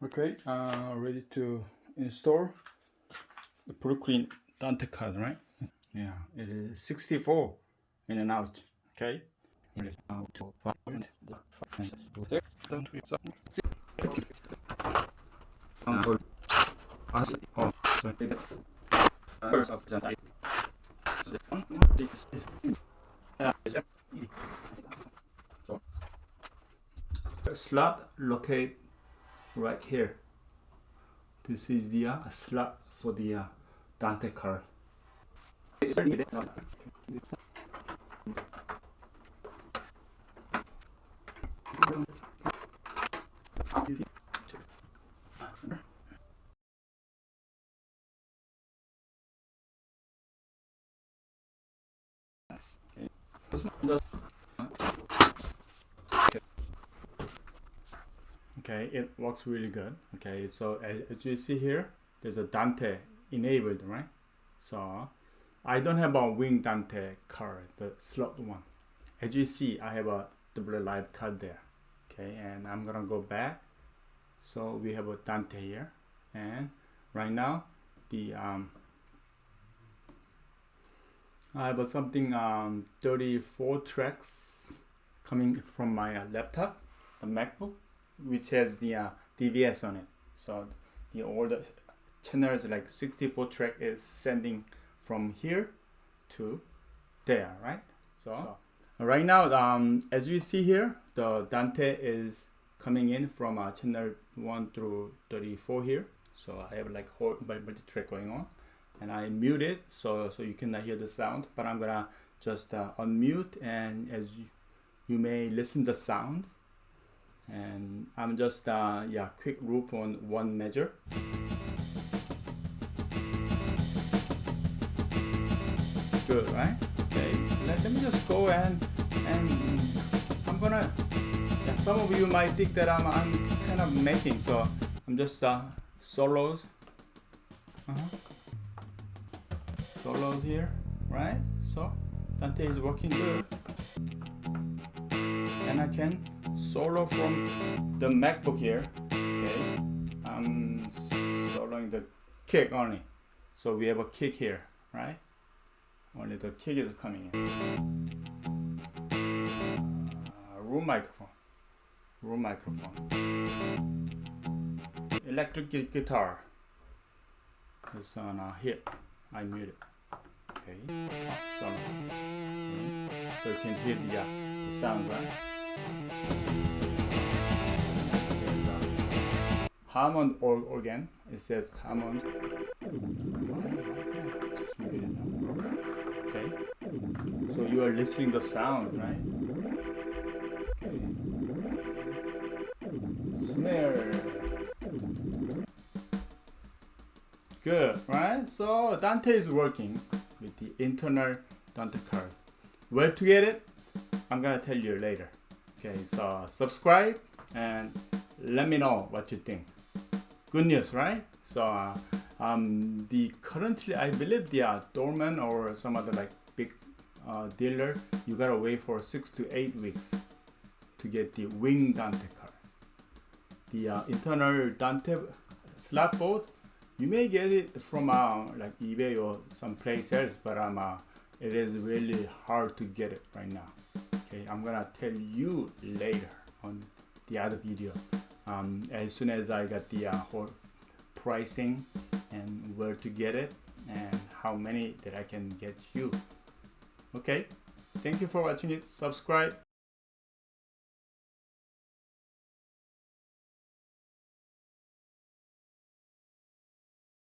Okay, ready to install the Brooklyn Dante Card, right? Yeah, it is 64 in and out. Okay. It is now to find the slot locate right here. This is the slot for the Dante card. Okay, it works really good. Okay, so as you see here, there's a Dante enabled, right? So I don't have a wing Dante card, the slot one. As you see, I have a double light card there. Okay, and I'm gonna go back. So we have a Dante here, and right now the I have something 34 tracks coming from my laptop, the Macbook, which has the DVS on it. So the older channels like 64 track is sending from here to there, right? So right now, as you see here, the Dante is coming in from channel 1 through 34 here. So I have like whole multi-track going on, and I mute it so you cannot hear the sound. But I'm gonna just unmute, and as you may listen the sound. And I'm just quick loop on one measure. Good, right? Okay, let me just go and I'm gonna, some of you might think that I'm kind of making, so I'm just solos. Solos here, right? So Dante is working good, and I can solo from the MacBook here. Okay, I'm soloing the kick only, so we have a kick here, right? Only the kick is coming in. Room microphone, electric guitar is on here. I mute it. Okay, solo. Okay. So you can hear the sound, right? Hammond organ. It says Hammond. Okay. So you are listening the sound, right? Okay. Snare. Good, right? So Dante is working with the internal Dante card. Where to get it? I'm gonna tell you later. Okay, so subscribe and let me know what you think. Good news, right? So the currently I believe the Dorman or some other like big dealer, you gotta wait for 6 to 8 weeks to get the wing Dante card. The internal Dante slot board, you may get it from like eBay or some places, but it is really hard to get it right now. Okay, I'm gonna tell you later on the other video. As soon as I got the whole pricing and where to get it and how many that I can get you. Okay, thank you for watching it. Subscribe.